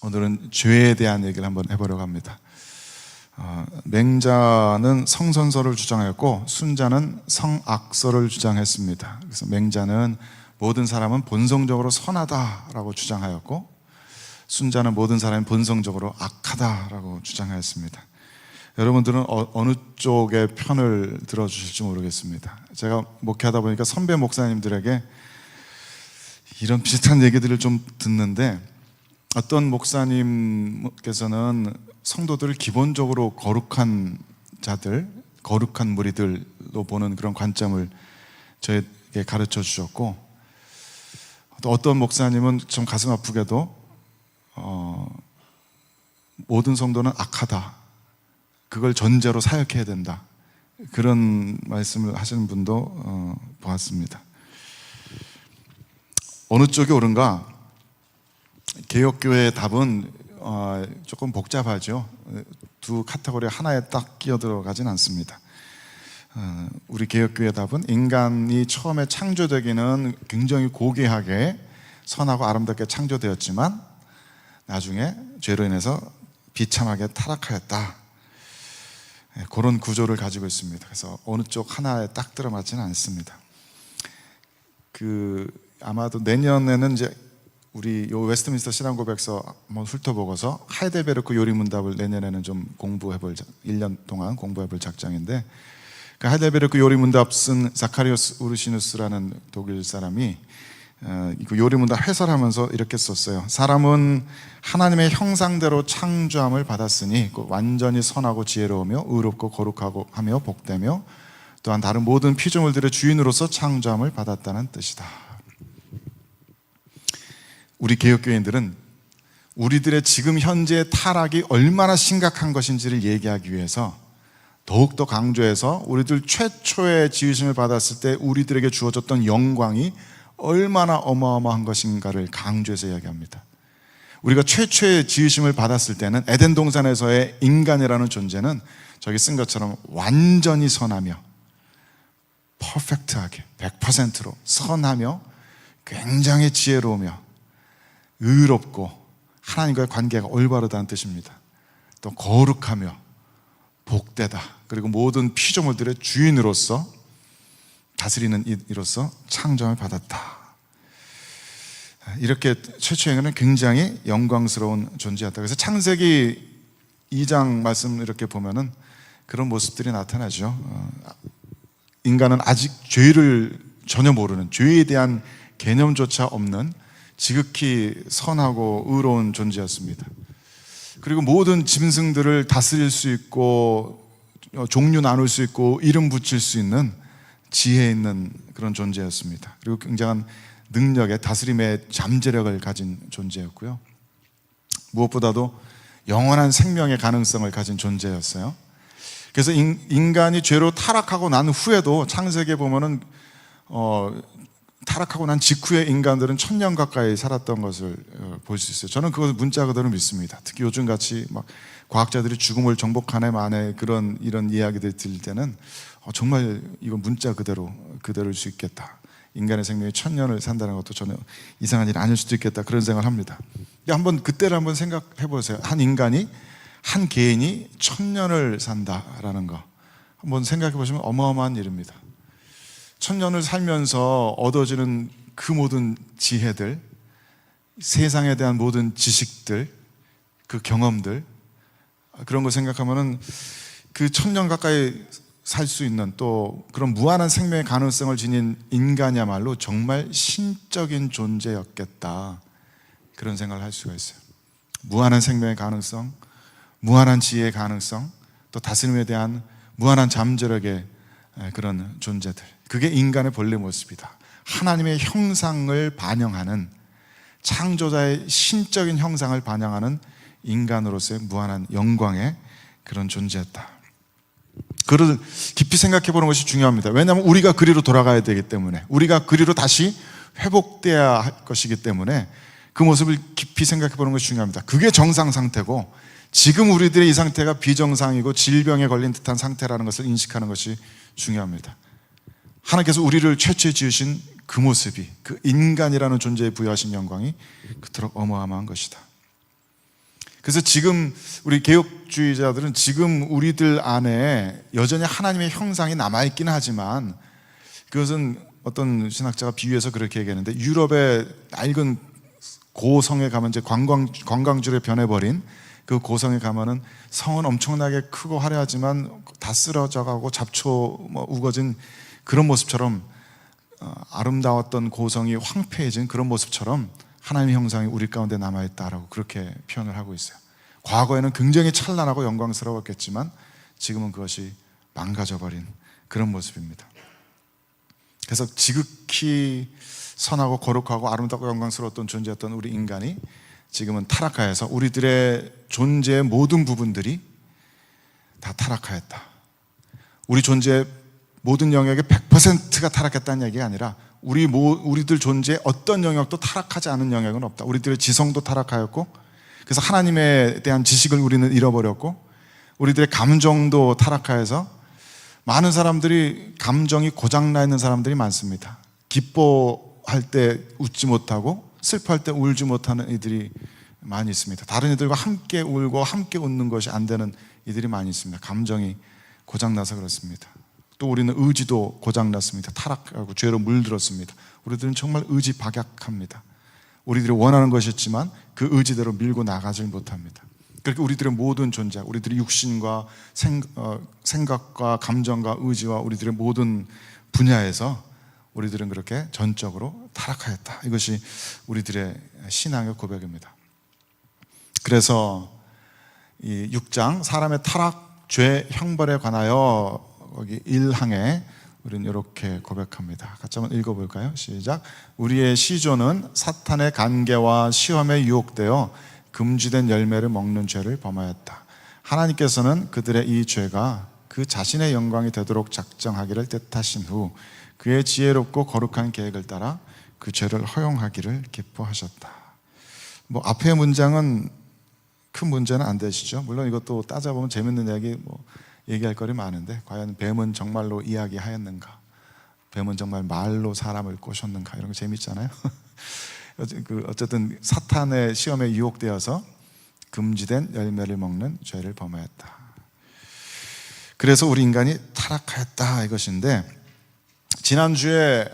오늘은 죄에 대한 얘기를 한번 해보려고 합니다. 맹자는 성선설을 주장했고 순자는 성악설을 주장했습니다. 그래서 맹자는 모든 사람은 본성적으로 선하다라고 주장하였고 순자는 모든 사람이 본성적으로 악하다라고 주장하였습니다. 여러분들은 어느 쪽의 편을 들어주실지 모르겠습니다. 제가 목회하다 보니까 선배 목사님들에게 이런 비슷한 얘기들을 좀 듣는데, 어떤 목사님께서는 성도들을 기본적으로 거룩한 자들, 거룩한 무리들로 보는 그런 관점을 저에게 가르쳐 주셨고, 또 어떤 목사님은 좀 가슴 아프게도 모든 성도는 악하다, 그걸 전제로 사역해야 된다, 그런 말씀을 하시는 분도 보았습니다. 어느 쪽이 옳은가? 개혁교회의 답은 조금 복잡하죠. 두 카테고리 하나에 딱 끼어들어가진 않습니다. 우리 개혁교회의 답은 인간이 처음에 창조되기는 굉장히 고귀하게 선하고 아름답게 창조되었지만 나중에 죄로 인해서 비참하게 타락하였다, 그런 구조를 가지고 있습니다. 그래서 어느 쪽 하나에 딱 들어맞지는 않습니다. 아마도 내년에는 이제 우리 요 웨스트민스터 신앙고백서 한번 훑어보고서 하이델베르크 요리문답을 내년에는 좀 공부해볼 1년 동안 공부해볼 작정인데, 그 하이델베르크 요리문답 쓴 자카리우스 우르시누스라는 독일 사람이 그 요리문답 해설하면서 이렇게 썼어요. 사람은 하나님의 형상대로 창조함을 받았으니 완전히 선하고 지혜로우며 의롭고 거룩하고 하며 복되며 또한 다른 모든 피조물들의 주인으로서 창조함을 받았다는 뜻이다. 우리 개혁교인들은 우리들의 지금 현재의 타락이 얼마나 심각한 것인지를 얘기하기 위해서 더욱더 강조해서 우리들 최초의 지으심을 받았을 때 우리들에게 주어졌던 영광이 얼마나 어마어마한 것인가를 강조해서 이야기합니다. 우리가 최초의 지으심을 받았을 때는 에덴 동산에서의 인간이라는 존재는 저기 쓴 것처럼 완전히 선하며 퍼펙트하게 100%로 선하며 굉장히 지혜로우며 의롭고 하나님과의 관계가 올바르다는 뜻입니다. 또 거룩하며 복되다, 그리고 모든 피조물들의 주인으로서 다스리는 이로서 창조함을 받았다. 이렇게 최초에는 굉장히 영광스러운 존재였다. 그래서 창세기 2장 말씀 이렇게 보면은 그런 모습들이 나타나죠. 인간은 아직 죄를 전혀 모르는, 죄에 대한 개념조차 없는 지극히 선하고 의로운 존재였습니다. 그리고 모든 짐승들을 다스릴 수 있고 종류 나눌 수 있고 이름 붙일 수 있는 지혜 있는 그런 존재였습니다. 그리고 굉장한 능력의 다스림의 잠재력을 가진 존재였고요, 무엇보다도 영원한 생명의 가능성을 가진 존재였어요. 그래서 인간이 죄로 타락하고 난 후에도 창세기에 보면은 타락하고 난 직후에 인간들은 1000년 가까이 살았던 것을 볼 수 있어요. 저는 그것을 문자 그대로 믿습니다. 특히 요즘같이 막 과학자들이 죽음을 정복하네 마네 이런 이야기들 들을 때는 정말 이건 문자 그대로일 수 있겠다. 인간의 생명이 1000년을 산다는 것도 전혀 이상한 일이 아닐 수도 있겠다, 그런 생각을 합니다. 그때를 한번 생각해 보세요. 한 개인이 1000년을 산다라는 거 한번 생각해 보시면 어마어마한 일입니다. 1000년을 살면서 얻어지는 그 모든 지혜들, 세상에 대한 모든 지식들, 그 경험들, 그런 거 생각하면은 그 1000년 가까이 살 수 있는 또 그런 무한한 생명의 가능성을 지닌 인간이야말로 정말 신적인 존재였겠다, 그런 생각을 할 수가 있어요. 무한한 생명의 가능성, 무한한 지혜의 가능성, 또 다스림에 대한 무한한 잠재력의 그런 존재들, 그게 인간의 본래 모습이다. 하나님의 형상을 반영하는, 창조자의 신적인 형상을 반영하는 인간으로서의 무한한 영광의 그런 존재였다. 그를 깊이 생각해 보는 것이 중요합니다. 왜냐하면 우리가 그리로 돌아가야 되기 때문에, 우리가 그리로 다시 회복되어야 할 것이기 때문에 그 모습을 깊이 생각해 보는 것이 중요합니다. 그게 정상 상태고, 지금 우리들의 이 상태가 비정상이고 질병에 걸린 듯한 상태라는 것을 인식하는 것이 중요합니다. 하나님께서 우리를 최초에 지으신 그 모습이, 그 인간이라는 존재에 부여하신 영광이 그토록 어마어마한 것이다. 그래서 지금 우리 개혁주의자들은 지금 우리들 안에 여전히 하나님의 형상이 남아있긴 하지만, 그것은 어떤 신학자가 비유해서 그렇게 얘기했는데, 유럽의 낡은 고성에 가면 이제 관광지로 변해버린 그 고성에 가면은 성은 엄청나게 크고 화려하지만 다 쓰러져 가고 잡초 우거진 그런 모습처럼, 아름다웠던 고성이 황폐해진 그런 모습처럼 하나님의 형상이 우리 가운데 남아있다라고 그렇게 표현을 하고 있어요. 과거에는 굉장히 찬란하고 영광스러웠겠지만 지금은 그것이 망가져버린 그런 모습입니다. 그래서 지극히 선하고 거룩하고 아름답고 영광스러웠던 존재였던 우리 인간이 지금은 타락하여서 우리들의 존재의 모든 부분들이 다 타락하였다. 우리 존재의 모든 영역의 100%가 타락했다는 얘기가 아니라 우리들 존재의 어떤 영역도 타락하지 않은 영역은 없다. 우리들의 지성도 타락하였고, 그래서 하나님에 대한 지식을 우리는 잃어버렸고, 우리들의 감정도 타락하여서 많은 사람들이 감정이 고장나 있는 사람들이 많습니다. 기뻐할 때 웃지 못하고 슬퍼할 때 울지 못하는 이들이 많이 있습니다. 다른 이들과 함께 울고 함께 웃는 것이 안 되는 이들이 많이 있습니다. 감정이 고장나서 그렇습니다. 또 우리는 의지도 고장났습니다. 타락하고 죄로 물들었습니다. 우리들은 정말 의지 박약합니다. 우리들이 원하는 것이었지만 그 의지대로 밀고 나가질 못합니다. 그렇게 우리들의 모든 존재, 우리들의 육신과 생각과 감정과 의지와 우리들의 모든 분야에서 우리들은 그렇게 전적으로 타락하였다. 이것이 우리들의 신앙의 고백입니다. 그래서 이 6장 사람의 타락, 죄, 형벌에 관하여 거기 1항에 우리는 이렇게 고백합니다. 같이 한번 읽어볼까요? 시작. 우리의 시조는 사탄의 간계와 시험에 유혹되어 금지된 열매를 먹는 죄를 범하였다. 하나님께서는 그들의 이 죄가 그 자신의 영광이 되도록 작정하기를 뜻하신 후 그의 지혜롭고 거룩한 계획을 따라 그 죄를 허용하기를 기뻐하셨다. 앞에 문장은 큰 문제는 안 되시죠? 물론 이것도 따져보면 재밌는 이야기 얘기할 거리 많은데, 과연 뱀은 정말로 이야기하였는가? 뱀은 정말 말로 사람을 꼬셨는가? 이런 거 재밌잖아요. 어쨌든 사탄의 시험에 유혹되어서 금지된 열매를 먹는 죄를 범하였다. 그래서 우리 인간이 타락하였다 이것인데, 지난주에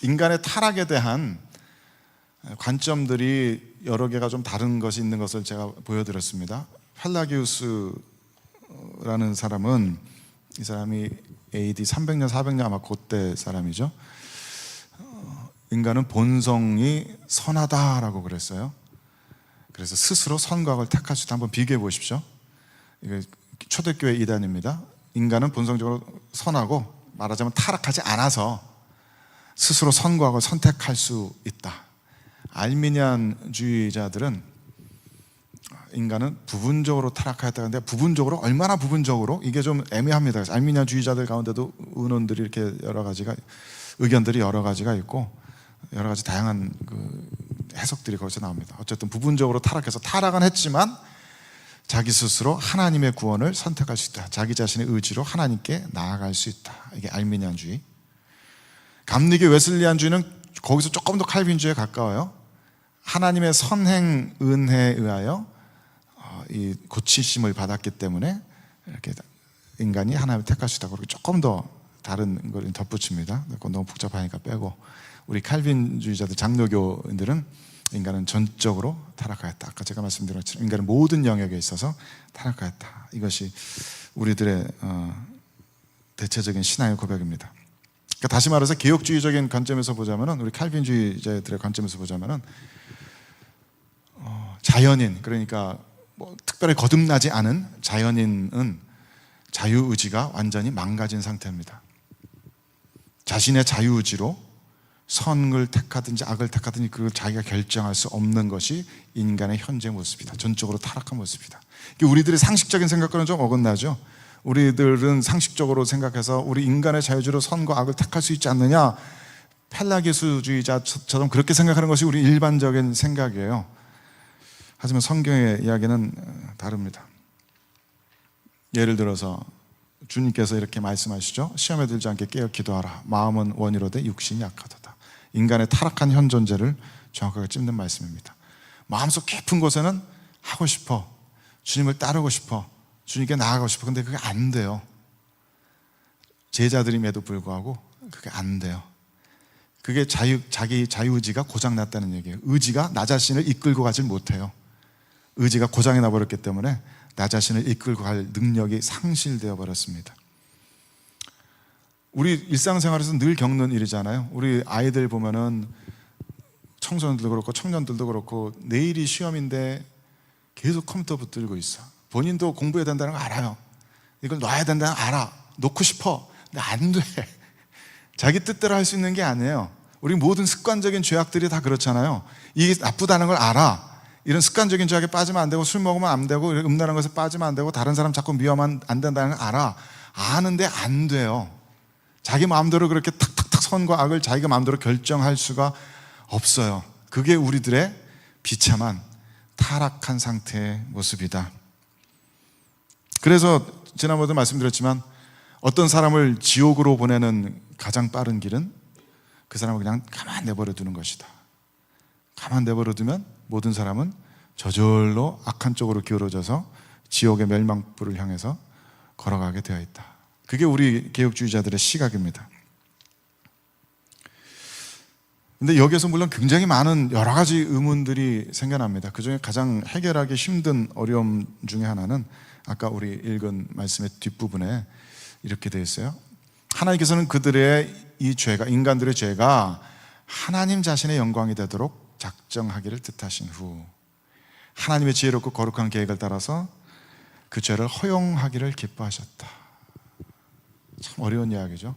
인간의 타락에 대한 관점들이 여러 개가 좀 다른 것이 있는 것을 제가 보여드렸습니다. 펠라기우스라는 사람은, 이 사람이 AD 300년 400년 아마 그때 사람이죠. 인간은 본성이 선하다라고 그랬어요. 그래서 스스로 선과 악을 택할 수 있다. 한번 비교해 보십시오. 이게 초대교회 이단입니다. 인간은 본성적으로 선하고, 말하자면 타락하지 않아서 스스로 선과 악을 선택할 수 있다. 알미니안주의자들은 인간은 부분적으로 타락하였다는데, 부분적으로, 얼마나 부분적으로, 이게 좀 애매합니다. 알미니안주의자들 가운데도 의논들이 이렇게 의견들이 여러 가지가 있고 여러 가지 다양한 해석들이 거기서 나옵니다. 어쨌든 부분적으로 타락해서, 타락은 했지만 자기 스스로 하나님의 구원을 선택할 수 있다. 자기 자신의 의지로 하나님께 나아갈 수 있다. 이게 알미니안주의. 감리교 웨슬리안주의는 거기서 조금 더 칼빈주의에 가까워요. 하나님의 선행 은혜에 의하여 이 고치심을 받았기 때문에 이렇게 인간이 하나님을 택할 수 있다. 그렇게 조금 더 다른 걸 덧붙입니다. 그건 너무 복잡하니까 빼고, 우리 칼빈주의자들, 장로교인들은 인간은 전적으로 타락하였다. 아까 제가 말씀드린 것처럼 인간은 모든 영역에 있어서 타락하였다. 이것이 우리들의 대체적인 신앙의 고백입니다. 그러니까 다시 말해서 개혁주의적인 관점에서 보자면은, 우리 칼빈주의자들의 관점에서 보자면은, 자연인, 그러니까 특별히 거듭나지 않은 자연인은 자유의지가 완전히 망가진 상태입니다. 자신의 자유의지로 선을 택하든지 악을 택하든지 그걸 자기가 결정할 수 없는 것이 인간의 현재 모습이다. 전적으로 타락한 모습이다. 우리들의 상식적인 생각과는 좀 어긋나죠. 우리들은 상식적으로 생각해서 우리 인간의 자유의지로 선과 악을 택할 수 있지 않느냐, 펠라기우스주의자처럼 그렇게 생각하는 것이 우리 일반적인 생각이에요. 하지만 성경의 이야기는 다릅니다. 예를 들어서 주님께서 이렇게 말씀하시죠. 시험에 들지 않게 깨어 기도하라. 마음은 원이로되 육신이 약하도다. 인간의 타락한 현 존재를 정확하게 찝는 말씀입니다. 마음속 깊은 곳에는 하고 싶어. 주님을 따르고 싶어. 주님께 나아가고 싶어. 근데 그게 안 돼요. 제자들임에도 불구하고 그게 안 돼요. 그게 자기 자유의지가 고장났다는 얘기예요. 의지가 나 자신을 이끌고 가질 못해요. 의지가 고장이 나버렸기 때문에 나 자신을 이끌고 갈 능력이 상실되어 버렸습니다. 우리 일상생활에서 늘 겪는 일이잖아요. 우리 아이들 보면은 청소년들도 그렇고 청년들도 그렇고 내일이 시험인데 계속 컴퓨터 붙들고 있어. 본인도 공부해야 된다는 거 알아요. 이걸 놔야 된다는 거 알아. 놓고 싶어. 근데 안 돼. 자기 뜻대로 할 수 있는 게 아니에요. 우리 모든 습관적인 죄악들이 다 그렇잖아요. 이게 나쁘다는 걸 알아. 이런 습관적인 죄악에 빠지면 안 되고, 술 먹으면 안 되고, 음란한 것에 빠지면 안 되고, 다른 사람 자꾸 미워하면 안 된다는 걸 알아. 아는데 안 돼요. 자기 마음대로 그렇게 탁탁탁 선과 악을 자기가 마음대로 결정할 수가 없어요. 그게 우리들의 비참한 타락한 상태의 모습이다. 그래서 지난번에도 말씀드렸지만 어떤 사람을 지옥으로 보내는 가장 빠른 길은 그 사람을 그냥 가만 내버려 두는 것이다. 가만 내버려 두면 모든 사람은 저절로 악한 쪽으로 기울어져서 지옥의 멸망불을 향해서 걸어가게 되어 있다. 그게 우리 개혁주의자들의 시각입니다. 근데 여기에서 물론 굉장히 많은 여러 가지 의문들이 생겨납니다. 그 중에 가장 해결하기 힘든 어려움 중에 하나는 아까 우리 읽은 말씀의 뒷부분에 이렇게 되어 있어요. 하나님께서는 그들의 이 죄가, 인간들의 죄가 하나님 자신의 영광이 되도록 작정하기를 뜻하신 후 하나님의 지혜롭고 거룩한 계획을 따라서 그 죄를 허용하기를 기뻐하셨다. 참 어려운 이야기죠.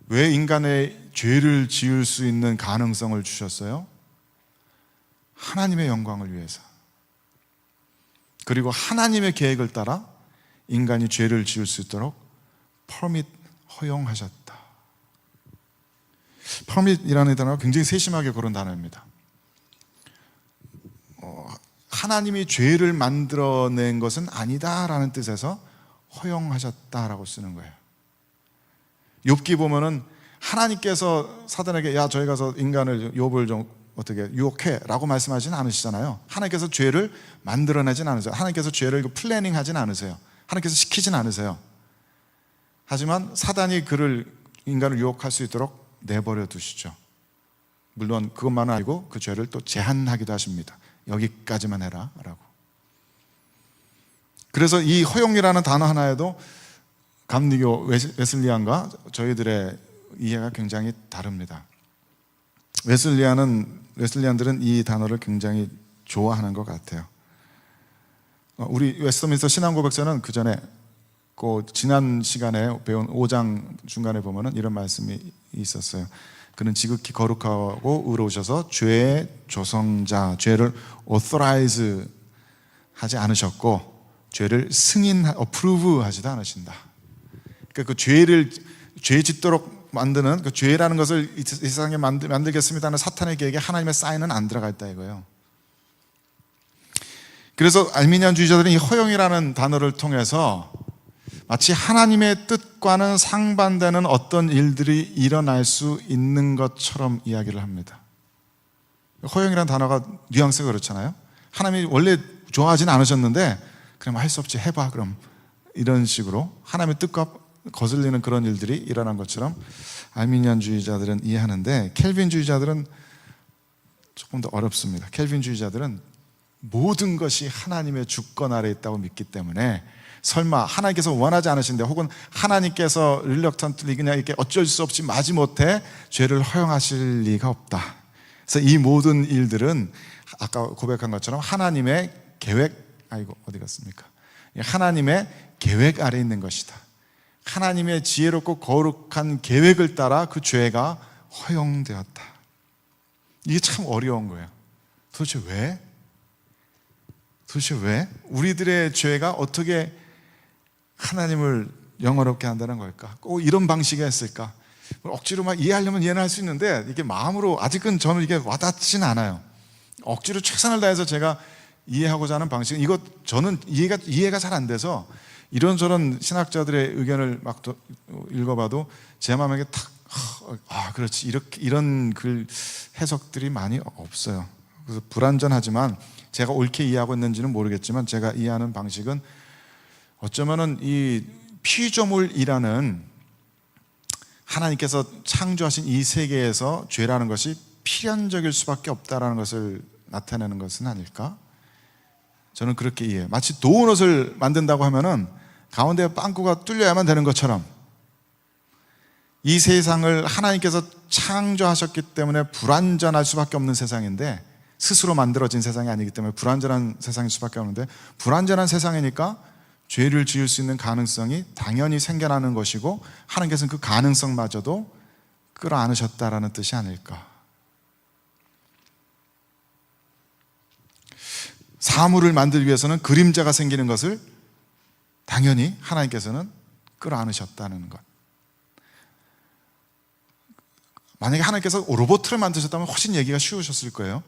왜 인간의 죄를 지을 수 있는 가능성을 주셨어요? 하나님의 영광을 위해서. 그리고 하나님의 계획을 따라 인간이 죄를 지을 수 있도록 퍼밋, 허용하셨다. 퍼밋이라는 단어가 굉장히 세심하게 고른 단어입니다. 하나님이 죄를 만들어낸 것은 아니다라는 뜻에서 허용하셨다라고 쓰는 거예요. 욥기 보면은 하나님께서 사단에게 야 저희 가서 인간을 욥을 좀 어떻게 유혹해라고 말씀하지는 않으시잖아요. 하나님께서 죄를 만들어내진 않으세요. 하나님께서 죄를 플래닝하진 않으세요. 하나님께서 시키진 않으세요. 하지만 사단이 인간을 유혹할 수 있도록 내버려 두시죠. 물론 그것만은 아니고 그 죄를 또 제한하기도 하십니다. 여기까지만 해라 라고. 그래서 이 허용이라는 단어 하나에도 감리교 웨슬리안과 저희들의 이해가 굉장히 다릅니다. 웨슬리안들은 이 단어를 굉장히 좋아하는 것 같아요. 우리 웨스트민스터 신앙고백서는 그 전에 지난 시간에 배운 5장 중간에 보면은 이런 말씀이 있었어요. 그는 지극히 거룩하고 의로우셔서 죄의 조성자, 죄를 authorize 하지 않으셨고 죄를 approve 하지도 않으신다. 그러니까 그 죄 짓도록 만드는 그 죄라는 것을 이 세상에 만들겠습니다 하는 사탄의 계획에 하나님의 사인은 안 들어가 있다 이거예요. 그래서 알미니안주의자들은 이 허용이라는 단어를 통해서 마치 하나님의 뜻과는 상반되는 어떤 일들이 일어날 수 있는 것처럼 이야기를 합니다. 허용이라는 단어가 뉘앙스가 그렇잖아요. 하나님이 원래 좋아하진 않으셨는데 그럼 할 수 없지 해봐 그럼 이런 식으로 하나님의 뜻과 거슬리는 그런 일들이 일어난 것처럼 알미니안주의자들은 이해하는데 켈빈주의자들은 조금 더 어렵습니다. 켈빈주의자들은 모든 것이 하나님의 주권 아래에 있다고 믿기 때문에 설마 하나님께서 원하지 않으신데 혹은 하나님께서 릴럭턴트리 그냥 이렇게 어쩔 수 없이 마지못해 죄를 허용하실 리가 없다. 그래서 이 모든 일들은 아까 고백한 것처럼 하나님의 계획, 어디 갔습니까? 하나님의 계획 아래 있는 것이다. 하나님의 지혜롭고 거룩한 계획을 따라 그 죄가 허용되었다. 이게 참 어려운 거예요. 도대체 왜? 우리들의 죄가 어떻게 하나님을 영화롭게 한다는 걸까? 꼭 이런 방식이었을까? 억지로 막 이해하려면 이해는 할 수 있는데 이게 마음으로 아직은 저는 이게 와닿지는 않아요. 억지로 최선을 다해서 제가 이해하고자 하는 방식은 저는 이해가 잘 안 돼서 이런저런 신학자들의 의견을 막 읽어봐도 제 마음에 탁 그렇지 이런 글 해석들이 많이 없어요. 그래서 불완전하지만 제가 옳게 이해하고 있는지는 모르겠지만 제가 이해하는 방식은 어쩌면은 이 피조물이라는 하나님께서 창조하신 이 세계에서 죄라는 것이 필연적일 수밖에 없다라는 것을 나타내는 것은 아닐까? 저는 그렇게 이해해요. 마치 도넛을 만든다고 하면은 가운데 빵꾸가 뚫려야만 되는 것처럼 이 세상을 하나님께서 창조하셨기 때문에 불완전할 수밖에 없는 세상인데, 스스로 만들어진 세상이 아니기 때문에 불완전한 세상일 수밖에 없는데, 불완전한 세상이니까 죄를 지을 수 있는 가능성이 당연히 생겨나는 것이고, 하나님께서는 그 가능성마저도 끌어안으셨다라는 뜻이 아닐까. 사물을 만들기 위해서는 그림자가 생기는 것을 당연히 하나님께서는 끌어안으셨다는 것. 만약에 하나님께서 로봇을 만드셨다면 훨씬 얘기가 쉬우셨을 거예요.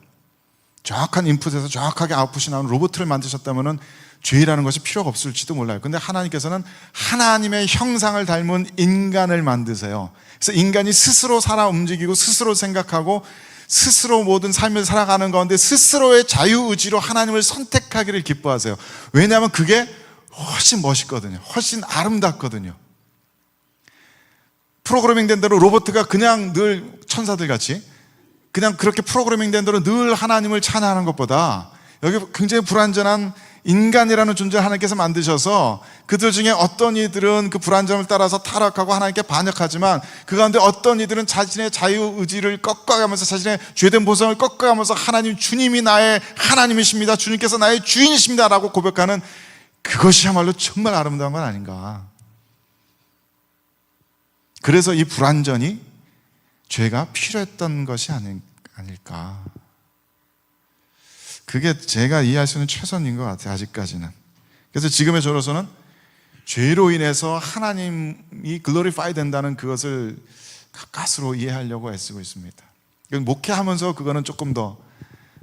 정확한 인풋에서 정확하게 아웃풋이 나오는 로봇을 만드셨다면 죄라는 것이 필요가 없을지도 몰라요. 근데 하나님께서는 하나님의 형상을 닮은 인간을 만드세요. 그래서 인간이 스스로 살아 움직이고 스스로 생각하고 스스로 모든 삶을 살아가는 가운데 스스로의 자유의지로 하나님을 선택하기를 기뻐하세요. 왜냐하면 그게 훨씬 멋있거든요. 훨씬 아름답거든요. 프로그래밍 된 대로 로봇가 그냥 늘 천사들 같이 그냥 그렇게 프로그래밍 된 대로 늘 하나님을 찬양하는 것보다, 여기 굉장히 불완전한 인간이라는 존재를 하나님께서 만드셔서 그들 중에 어떤 이들은 그 불완전을 따라서 타락하고 하나님께 반역하지만, 그 가운데 어떤 이들은 자신의 자유의지를 꺾어가면서 자신의 죄된 본성을 꺾어가면서 하나님, 주님이 나의 하나님이십니다, 주님께서 나의 주인이십니다 라고 고백하는, 그것이야말로 정말 아름다운 건 아닌가. 그래서 이 불완전이 죄가 필요했던 것이 아닐까. 그게 제가 이해할 수 있는 최선인 것 같아요, 아직까지는. 그래서 지금의 저로서는 죄로 인해서 하나님이 글로리파이 된다는 그것을 가까스로 이해하려고 애쓰고 있습니다. 목회하면서 그거는 조금 더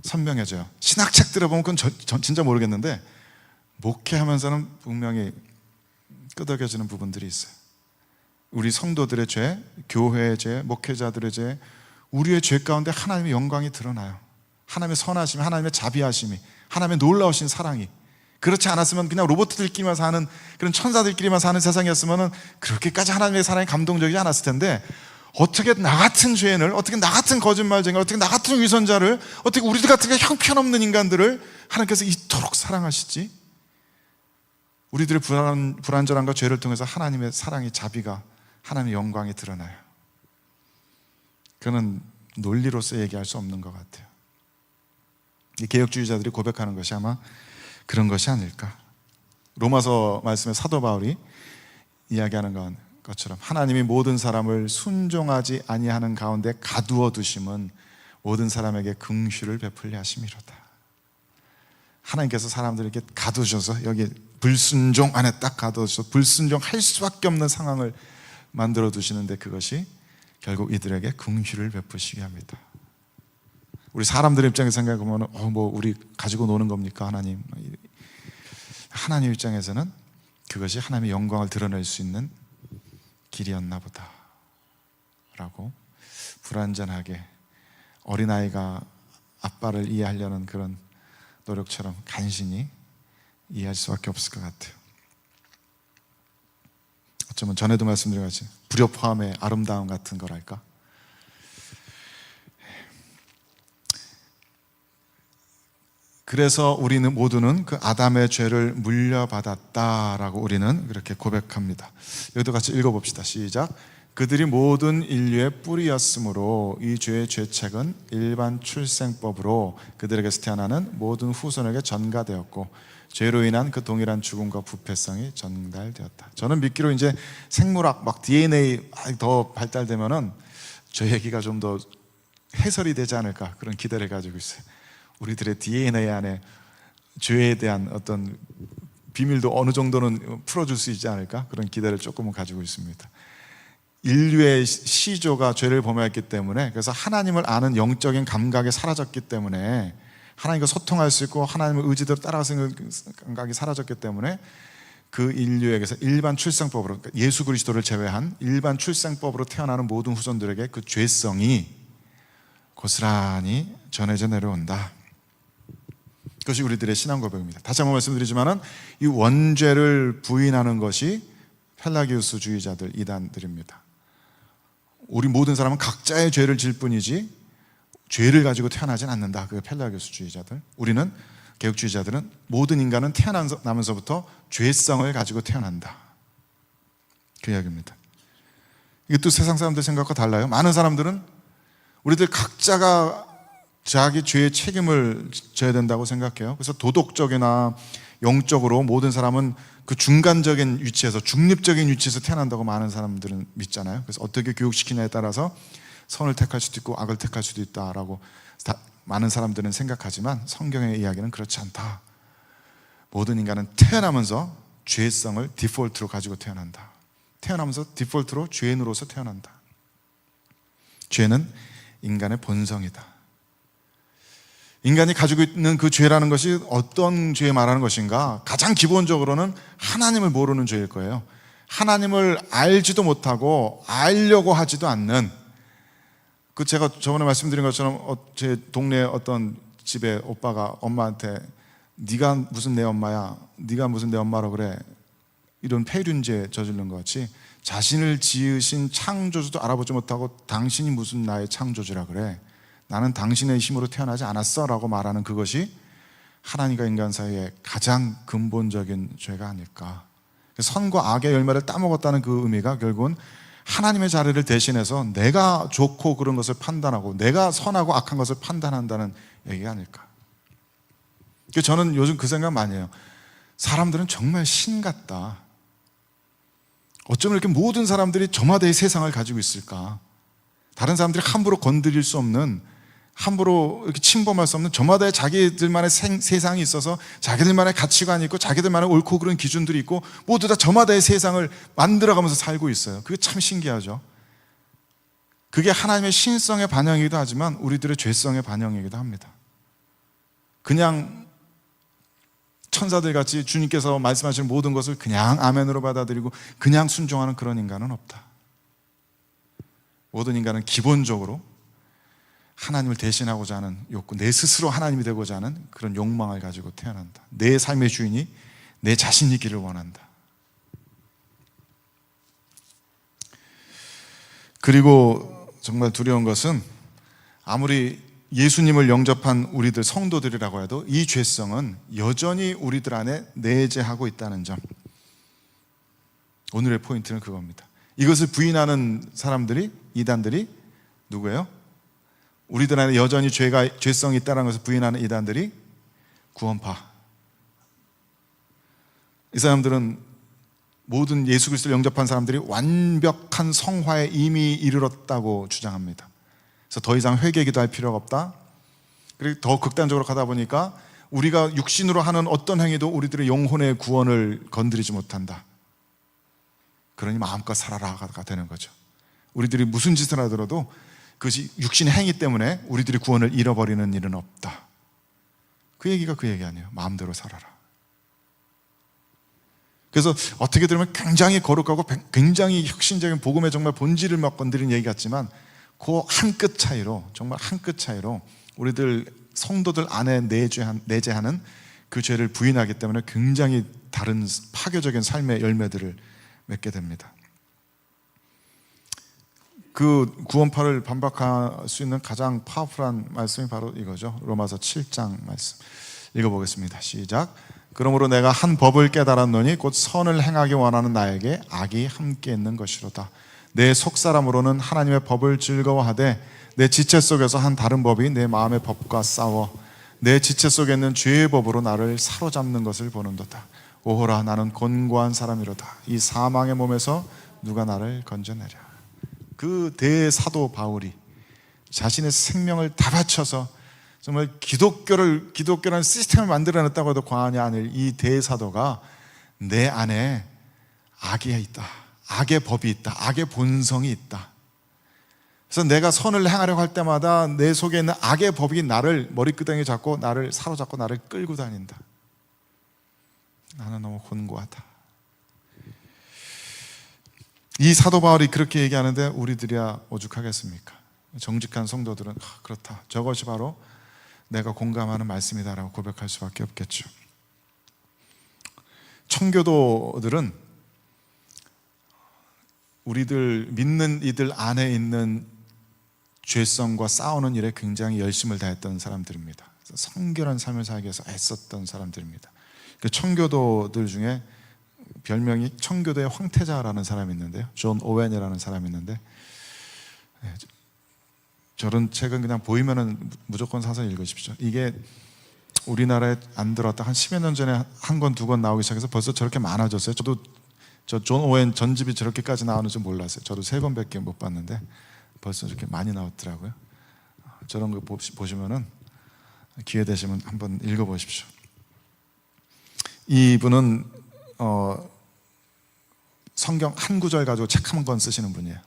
선명해져요. 신학책 들어보면 그건 진짜 모르겠는데, 목회하면서는 분명히 끄덕여지는 부분들이 있어요. 우리 성도들의 죄, 교회의 죄, 목회자들의 죄, 우리의 죄 가운데 하나님의 영광이 드러나요. 하나님의 선하심이, 하나님의 자비하심이, 하나님의 놀라우신 사랑이. 그렇지 않았으면 그냥 로봇들끼리만 사는, 그런 천사들끼리만 사는 세상이었으면 그렇게까지 하나님의 사랑이 감동적이지 않았을 텐데, 어떻게 나 같은 죄인을, 어떻게 나 같은 거짓말쟁이를, 어떻게 나 같은 위선자를, 어떻게 우리들 같은 형편없는 인간들을 하나님께서 이토록 사랑하시지? 우리들의 불완전함과 죄를 통해서 하나님의 사랑이, 자비가, 하나님의 영광이 드러나요. 그는 논리로서 얘기할 수 없는 것 같아요. 이 개혁주의자들이 고백하는 것이 아마 그런 것이 아닐까. 로마서 말씀에 사도 바울이 이야기하는 것처럼 하나님이 모든 사람을 순종하지 아니하는 가운데 가두어 두심은 모든 사람에게 긍휼을 베풀려 하심이로다. 하나님께서 사람들에게 가두셔서 여기 불순종 안에 딱 가두셔서 불순종할 수밖에 없는 상황을 만들어 두시는데, 그것이 결국 이들에게 긍휼을 베푸시게 합니다. 우리 사람들 입장에서 생각해보면 우리 가지고 노는 겁니까 하나님? 하나님 입장에서는 그것이 하나님의 영광을 드러낼 수 있는 길이었나 보다 라고 불완전하게 어린아이가 아빠를 이해하려는 그런 노력처럼 간신히 이해할 수밖에 없을 것 같아요. 어쩌면 전에도 말씀드린 것이 불협화음의 아름다움 같은 거랄까. 그래서 우리는 모두는 그 아담의 죄를 물려받았다라고 우리는 그렇게 고백합니다. 여기도 같이 읽어봅시다. 시작. 그들이 모든 인류의 뿌리였으므로 이 죄의 죄책은 일반 출생법으로 그들에게서 태어나는 모든 후손에게 전가되었고 죄로 인한 그 동일한 죽음과 부패성이 전달되었다. 저는 믿기로 이제 생물학 막 DNA 더 발달되면은 저 얘기가 좀 더 해설이 되지 않을까, 그런 기대를 가지고 있어요. 우리들의 DNA 안에 죄에 대한 어떤 비밀도 어느 정도는 풀어줄 수 있지 않을까, 그런 기대를 조금은 가지고 있습니다. 인류의 시조가 죄를 범하였기 때문에, 그래서 하나님을 아는 영적인 감각이 사라졌기 때문에, 하나님과 소통할 수 있고 하나님의 의지대로 따라가는 감각이 사라졌기 때문에 그 인류에게서 일반 출생법으로, 그러니까 예수 그리스도를 제외한 일반 출생법으로 태어나는 모든 후손들에게 그 죄성이 고스란히 전해져 내려온다. 그것이 우리들의 신앙 고백입니다. 다시 한번 말씀드리지만은 이 원죄를 부인하는 것이 펠라기우스주의자들, 이단들입니다. 우리 모든 사람은 각자의 죄를 질 뿐이지 죄를 가지고 태어나진 않는다. 그게 펠라기우스주의자들. 우리는, 개혁주의자들은 모든 인간은 태어나면서부터 죄성을 가지고 태어난다. 그 이야기입니다. 이것도 세상 사람들 생각과 달라요. 많은 사람들은 우리들 각자가 자기 죄의 책임을 져야 된다고 생각해요. 그래서 도덕적이나 영적으로 모든 사람은 그 중간적인 위치에서, 중립적인 위치에서 태어난다고 많은 사람들은 믿잖아요. 그래서 어떻게 교육시키냐에 따라서 선을 택할 수도 있고 악을 택할 수도 있다라고 많은 사람들은 생각하지만 성경의 이야기는 그렇지 않다. 모든 인간은 태어나면서 죄성을 디폴트로 가지고 태어난다. 태어나면서 디폴트로 죄인으로서 태어난다. 죄는 인간의 본성이다. 인간이 가지고 있는 그 죄라는 것이 어떤 죄 말하는 것인가? 가장 기본적으로는 하나님을 모르는 죄일 거예요. 하나님을 알지도 못하고 알려고 하지도 않는, 그 제가 저번에 말씀드린 것처럼 제 동네에 어떤 집에 오빠가 엄마한테 네가 무슨 내 엄마야, 네가 무슨 내 엄마라고 그래, 이런 폐륜죄 저지른 것 같이 자신을 지으신 창조주도 알아보지 못하고 당신이 무슨 나의 창조주라 그래, 나는 당신의 힘으로 태어나지 않았어 라고 말하는 그것이 하나님과 인간 사이의 가장 근본적인 죄가 아닐까. 선과 악의 열매를 따먹었다는 그 의미가 결국은 하나님의 자리를 대신해서 내가 좋고 그런 것을 판단하고 내가 선하고 악한 것을 판단한다는 얘기가 아닐까. 저는 요즘 그 생각 많이 해요. 사람들은 정말 신 같다. 어쩌면 이렇게 모든 사람들이 저마다의 세상을 가지고 있을까. 다른 사람들이 함부로 건드릴 수 없는, 함부로 이렇게 침범할 수 없는 저마다의 자기들만의 세상이 있어서 자기들만의 가치관이 있고 자기들만의 옳고 그른 기준들이 있고 모두 다 저마다의 세상을 만들어가면서 살고 있어요. 그게 참 신기하죠. 그게 하나님의 신성의 반영이기도 하지만 우리들의 죄성의 반영이기도 합니다. 그냥 천사들 같이 주님께서 말씀하시는 모든 것을 그냥 아멘으로 받아들이고 그냥 순종하는 그런 인간은 없다. 모든 인간은 기본적으로 하나님을 대신하고자 하는 욕구, 내 스스로 하나님이 되고자 하는 그런 욕망을 가지고 태어난다. 내 삶의 주인이 내 자신이기를 원한다. 그리고 정말 두려운 것은 아무리 예수님을 영접한 우리들 성도들이라고 해도 이 죄성은 여전히 우리들 안에 내재하고 있다는 점. 오늘의 포인트는 그겁니다. 이것을 부인하는 사람들이, 이단들이 누구예요? 우리들 안에 여전히 죄성이 있다는 것을 부인하는 이단들이 구원파. 이 사람들은 모든 예수 그리스도를 영접한 사람들이 완벽한 성화에 이미 이르렀다고 주장합니다. 그래서 더 이상 회개 기도할 필요가 없다. 그리고 더 극단적으로 가다 보니까 우리가 육신으로 하는 어떤 행위도 우리들의 영혼의 구원을 건드리지 못한다. 그러니 마음껏 살아라가 되는 거죠. 우리들이 무슨 짓을 하더라도 그것이 육신의 행위 때문에 우리들이 구원을 잃어버리는 일은 없다. 그 얘기가 그 얘기 아니에요. 마음대로 살아라. 그래서 어떻게 들으면 굉장히 거룩하고 굉장히 혁신적인 복음의 정말 본질을 막 건드리는 얘기 같지만 그 한 끗 차이로, 정말 한 끗 차이로 우리들 성도들 안에 내재하는 그 죄를 부인하기 때문에 굉장히 다른 파괴적인 삶의 열매들을 맺게 됩니다. 그 구원파를 반박할 수 있는 가장 파워풀한 말씀이 바로 이거죠. 로마서 7장 말씀 읽어보겠습니다. 시작. 그러므로 내가 한 법을 깨달았노니 곧 선을 행하기 원하는 나에게 악이 함께 있는 것이로다. 내 속사람으로는 하나님의 법을 즐거워하되 내 지체 속에서 한 다른 법이 내 마음의 법과 싸워 내 지체 속에 있는 죄의 법으로 나를 사로잡는 것을 보는도다. 오호라, 나는 곤고한 사람이로다. 이 사망의 몸에서 누가 나를 건져내랴. 그 대사도 바울이 자신의 생명을 다 바쳐서 정말 기독교라는 시스템을 만들어냈다고 해도 과언이 아닐 이 대사도가 내 안에 악이 있다. 악의 법이 있다. 악의 본성이 있다. 그래서 내가 선을 행하려고 할 때마다 내 속에 있는 악의 법이 나를 머리끄덩이 잡고 나를 사로잡고 나를 끌고 다닌다. 나는 너무 곤고하다. 이 사도 바울이 그렇게 얘기하는데 우리들이야 오죽하겠습니까? 정직한 성도들은 그렇다. 저것이 바로 내가 공감하는 말씀이다라고 고백할 수밖에 없겠죠. 청교도들은 우리들 믿는 이들 안에 있는 죄성과 싸우는 일에 굉장히 열심을 다했던 사람들입니다. 성결한 삶을 살기 위해서 애썼던 사람들입니다. 그 청교도들 중에 별명이 청교도의 황태자라는 사람이 있는데요, 존 오웬이라는 사람이 있는데, 저런 책은 그냥 보이면은 무조건 사서 읽으십시오. 이게 우리나라에 안 들어왔다 한 10여 년 전에 한 권, 두 권 나오기 시작해서 벌써 저렇게 많아졌어요. 저도 저 존 오웬 전집이 저렇게까지 나오는 줄 몰랐어요. 저도 3권밖에 못 봤는데 벌써 저렇게 많이 나왔더라고요. 저런 거 보시면은 기회 되시면 한번 읽어보십시오. 이분은 성경 한 구절 가지고 책 한 권 쓰시는 분이에요.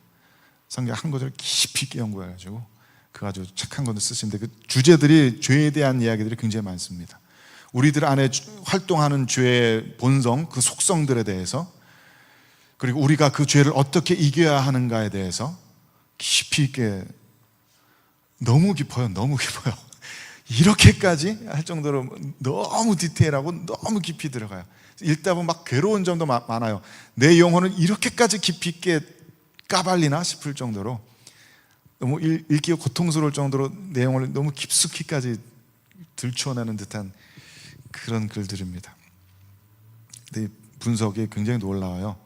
성경 한 구절 깊이 있게 연구해가지고 그 아주 책 한 권을 쓰시는데, 그 주제들이 죄에 대한 이야기들이 굉장히 많습니다. 우리들 안에 활동하는 죄의 본성, 그 속성들에 대해서, 그리고 우리가 그 죄를 어떻게 이겨야 하는가에 대해서 깊이 있게, 너무 깊어요. 너무 깊어요. 이렇게까지 할 정도로 너무 디테일하고 너무 깊이 들어가요. 읽다 보면 막 괴로운 점도 많아요. 내 영혼은 이렇게까지 깊이 있게 까발리나 싶을 정도로, 너무 읽기가 고통스러울 정도로 내용을 너무 깊숙이까지 들추어내는 듯한 그런 글들입니다. 근데 분석이 굉장히 놀라워요.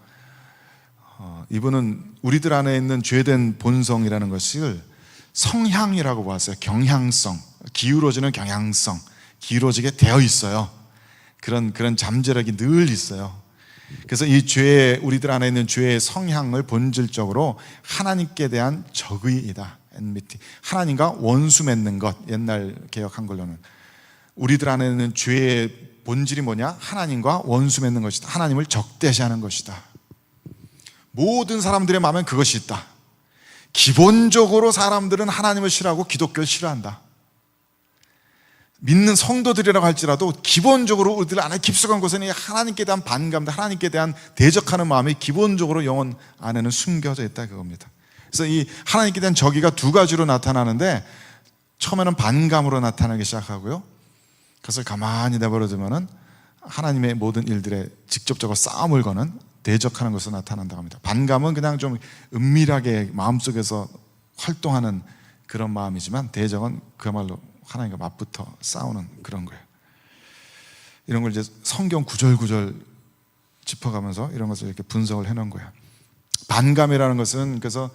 이분은 우리들 안에 있는 죄된 본성이라는 것을 성향이라고 보았어요. 경향성, 기울어지는 경향성, 기울어지게 되어 있어요. 그런 잠재력이 늘 있어요. 그래서 이 죄의, 우리들 안에 있는 죄의 성향을 본질적으로 하나님께 대한 적의이다. enmity. 하나님과 원수 맺는 것. 옛날 개역 한글로는 우리들 안에 있는 죄의 본질이 뭐냐? 하나님과 원수 맺는 것이다. 하나님을 적대시하는 것이다. 모든 사람들의 마음엔 그것이 있다. 기본적으로 사람들은 하나님을 싫어하고 기독교를 싫어한다. 믿는 성도들이라고 할지라도 기본적으로 우리들 안에 깊숙한 곳에는 하나님께 대한 반감, 하나님께 대한 대적하는 마음이 기본적으로 영혼 안에는 숨겨져 있다, 그겁니다. 그래서 이 하나님께 대한 적의가 두 가지로 나타나는데, 처음에는 반감으로 나타나기 시작하고요, 그것을 가만히 내버려두면은 하나님의 모든 일들에 직접적으로 싸움을 거는, 대적하는 것으로 나타난다고 합니다. 반감은 그냥 좀 은밀하게 마음속에서 활동하는 그런 마음이지만, 대적은 그야말로 하나님과 맞붙어 싸우는 그런 거예요. 이런 걸 이제 성경 구절구절 짚어가면서 이런 것을 이렇게 분석을 해놓은 거예요. 반감이라는 것은 그래서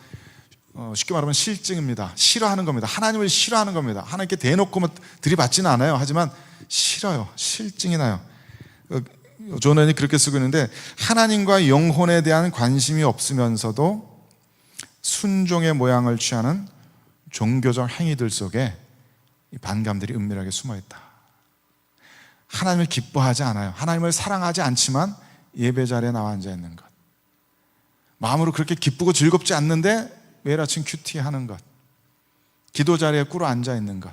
쉽게 말하면 실증입니다. 싫어하는 겁니다. 하나님을 싫어하는 겁니다. 하나님께 대놓고 들이받지는 않아요. 하지만 싫어요. 실증이 나요. 존 오웬이 그렇게 쓰고 있는데, 하나님과 영혼에 대한 관심이 없으면서도 순종의 모양을 취하는 종교적 행위들 속에 이 반감들이 은밀하게 숨어있다. 하나님을 기뻐하지 않아요. 하나님을 사랑하지 않지만 예배 자리에 나와 앉아 있는 것, 마음으로 그렇게 기쁘고 즐겁지 않는데 매일 아침 큐티하는 것, 기도 자리에 꿇어 앉아 있는 것,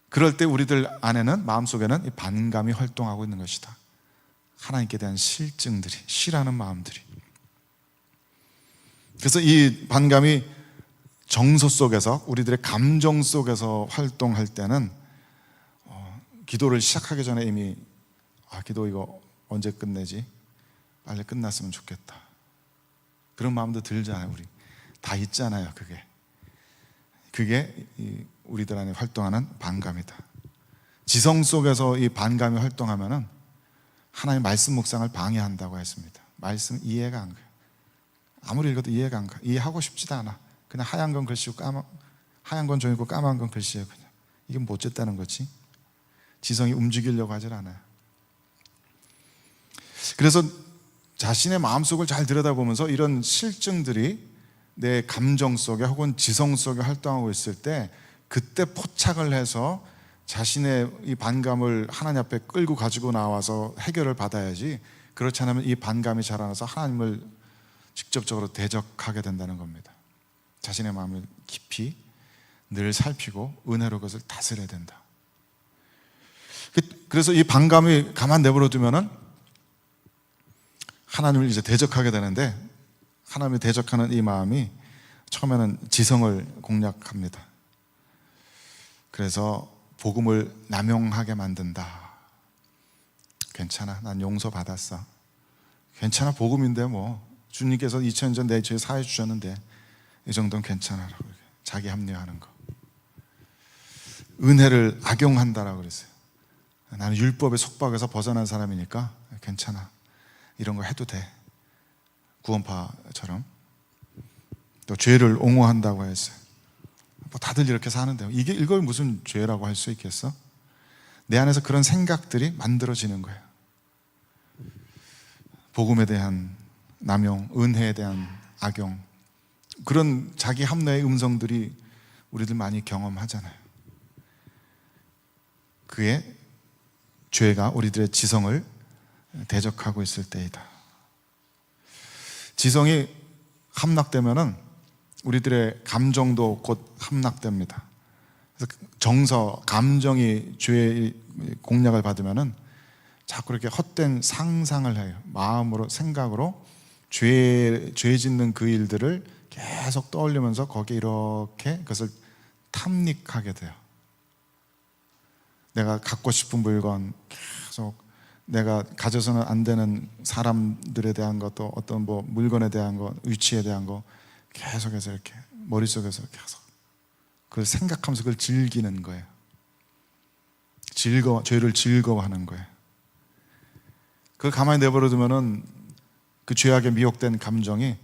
그럴 때 우리들 안에는, 마음속에는 이 반감이 활동하고 있는 것이다. 하나님께 대한 실증들이, 싫어하는 마음들이. 그래서 이 반감이 정서 속에서, 우리들의 감정 속에서 활동할 때는 기도를 시작하기 전에 이미 기도 이거 언제 끝내지? 빨리 끝났으면 좋겠다. 그런 마음도 들잖아요. 우리 다 있잖아요. 그게 우리들 안에 활동하는 반감이다. 지성 속에서 이 반감이 활동하면은 하나님의 말씀 묵상을 방해한다고 했습니다. 말씀 이해가 안 가요. 아무리 읽어도 이해가 안 가. 이해하고 싶지도 않아. 그냥 하얀 건 글씨고 하얀 건 종이고 까만 건 글씨예요. 그냥 이게 뭐 어쨌다는 거지? 지성이 움직이려고 하질 않아요. 그래서 자신의 마음속을 잘 들여다보면서 이런 실증들이 내 감정 속에 혹은 지성 속에 활동하고 있을 때, 그때 포착을 해서 자신의 이 반감을 하나님 앞에 끌고 가지고 나와서 해결을 받아야지, 그렇지 않으면 이 반감이 자라나서 하나님을 직접적으로 대적하게 된다는 겁니다. 자신의 마음을 깊이 늘 살피고 은혜로 그것을 다스려야 된다. 그래서 이 반감이 가만 내버려 두면은 하나님을 이제 대적하게 되는데, 하나님을 대적하는 이 마음이 처음에는 지성을 공략합니다. 그래서 복음을 남용하게 만든다. 괜찮아, 난 용서받았어. 괜찮아, 복음인데 뭐 주님께서 2000년 전 내 죄 사해 주셨는데 이 정도는 괜찮아라고, 자기 합리화하는 거. 은혜를 악용한다라고 그랬어요. 나는 율법의 속박에서 벗어난 사람이니까 괜찮아, 이런 거 해도 돼. 구원파처럼. 또 죄를 옹호한다고 했어요. 뭐 다들 이렇게 사는데 이걸 무슨 죄라고 할 수 있겠어? 내 안에서 그런 생각들이 만들어지는 거예요. 복음에 대한 남용, 은혜에 대한 악용, 그런 자기 합리화의 음성들이 우리들 많이 경험하잖아요. 그의 죄가 우리들의 지성을 대적하고 있을 때이다. 지성이 함락되면은 우리들의 감정도 곧 함락됩니다. 그래서 정서, 감정이 죄의 공략을 받으면은 자꾸 이렇게 헛된 상상을 해요. 마음으로, 생각으로 죄 짓는 그 일들을 계속 떠올리면서 거기에 이렇게 그것을 탐닉하게 돼요. 내가 갖고 싶은 물건, 계속 내가 가져서는 안 되는 사람들에 대한 것도, 어떤 뭐 물건에 대한 것, 위치에 대한 거 계속해서 이렇게 머릿속에서 계속 그걸 생각하면서 그걸 즐기는 거예요. 죄를 즐거워하는 거예요. 그걸 가만히 내버려 두면은 그 죄악에 미혹된 감정이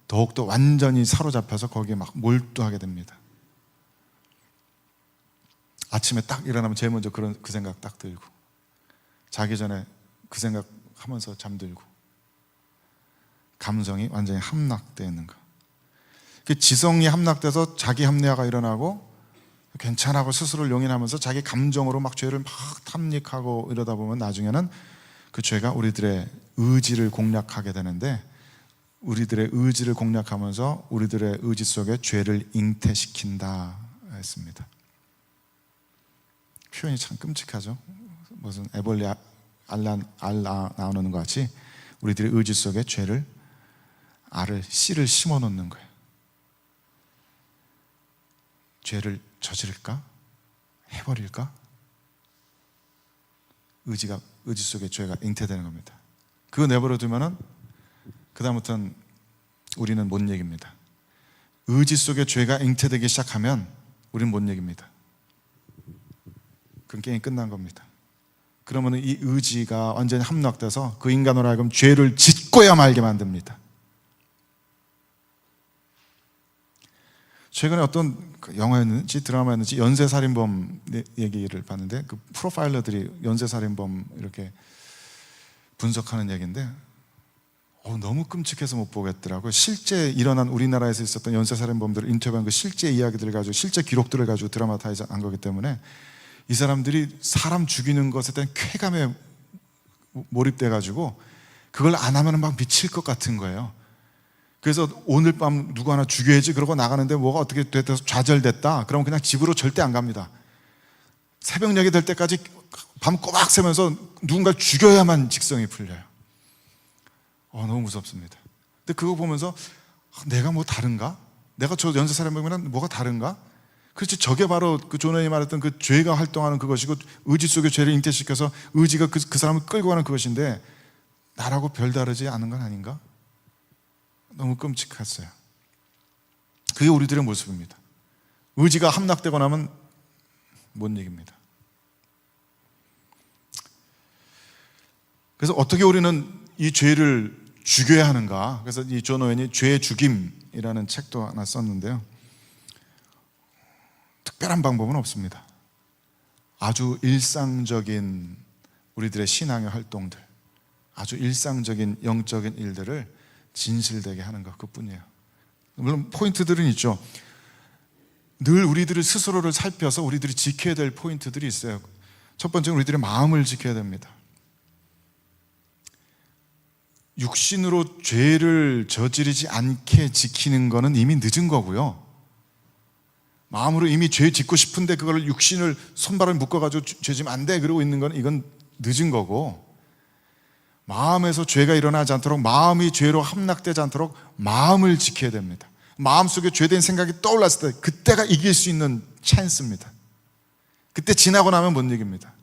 더욱더 완전히 사로잡혀서 거기에 막 몰두하게 됩니다. 아침에 딱 일어나면 제일 먼저 그 생각 딱 들고, 자기 전에 그 생각 하면서 잠들고, 감정이 완전히 함락되어 있는 거. 그 지성이 함락돼서 자기 합리화가 일어나고 괜찮아고 스스로를 용인하면서 자기 감정으로 막 죄를 막 탐닉하고 이러다 보면 나중에는 그 죄가 우리들의 의지를 공략하게 되는데, 우리들의 의지를 공략하면서 우리들의 의지 속에 죄를 잉태시킨다 했습니다. 표현이 참 끔찍하죠. 무슨 애벌레 알 나오는 것 같이 우리들의 의지 속에 죄를, 씨를 심어 놓는 거예요. 죄를 저지를까? 해버릴까? 의지 속에 죄가 잉태되는 겁니다. 그거 내버려 두면은 그 다음부터는 우리는 못 얘기입니다. 의지 속에 죄가 잉태되기 시작하면 우리는 못 얘기입니다. 그럼 게임이 끝난 겁니다. 그러면 이 의지가 완전히 함락돼서 그 인간으로 하여금 죄를 짓고야 말게 만듭니다. 최근에 어떤 영화였는지 드라마였는지 연쇄살인범 얘기를 봤는데, 그 프로파일러들이 연쇄살인범 이렇게 분석하는 얘기인데 너무 끔찍해서 못 보겠더라고요. 실제 일어난 우리나라에서 있었던 연쇄살인범들을 인터뷰한 그 실제 이야기들을 가지고, 실제 기록들을 가지고 드라마타이즈한 거기 때문에 이 사람들이 사람 죽이는 것에 대한 쾌감에 몰입돼 가지고 그걸 안 하면 막 미칠 것 같은 거예요. 그래서 오늘 밤 누구 하나 죽여야지 그러고 나가는데 뭐가 어떻게 돼서 좌절됐다 그러면 그냥 집으로 절대 안 갑니다. 새벽녘이 될 때까지 밤 꼬박 새면서 누군가를 죽여야만 직성이 풀려요. 너무 무섭습니다. 근데 그거 보면서 내가 뭐 다른가? 내가 저 연쇄살인범이랑 뭐가 다른가? 그렇지, 저게 바로 그 존 웨인이 말했던 그 죄가 활동하는 그것이고, 의지 속에 죄를 잉태시켜서 의지가 그 사람을 끌고 가는 그것인데 나라고 별다르지 않은 건 아닌가? 너무 끔찍했어요. 그게 우리들의 모습입니다. 의지가 함락되고 나면 못 얘기입니다. 그래서 어떻게 우리는 이 죄를 죽여야 하는가? 그래서 이 존 오웬이 죄의 죽임이라는 책도 하나 썼는데요. 특별한 방법은 없습니다. 아주 일상적인 우리들의 신앙의 활동들, 아주 일상적인 영적인 일들을 진실되게 하는 것, 그뿐이에요. 물론 포인트들은 있죠. 늘 우리들이 스스로를 살펴서 우리들이 지켜야 될 포인트들이 있어요. 첫 번째는 우리들의 마음을 지켜야 됩니다. 육신으로 죄를 저지르지 않게 지키는 것은 이미 늦은 거고요. 마음으로 이미 죄 짓고 싶은데 그걸 육신을 손발을 묶어가지고 죄 지면 안 돼 그러고 있는 건 이건 늦은 거고, 마음에서 죄가 일어나지 않도록, 마음이 죄로 함락되지 않도록 마음을 지켜야 됩니다. 마음속에 죄된 생각이 떠올랐을 때 그때가 이길 수 있는 찬스입니다. 그때 지나고 나면 못 이깁니다.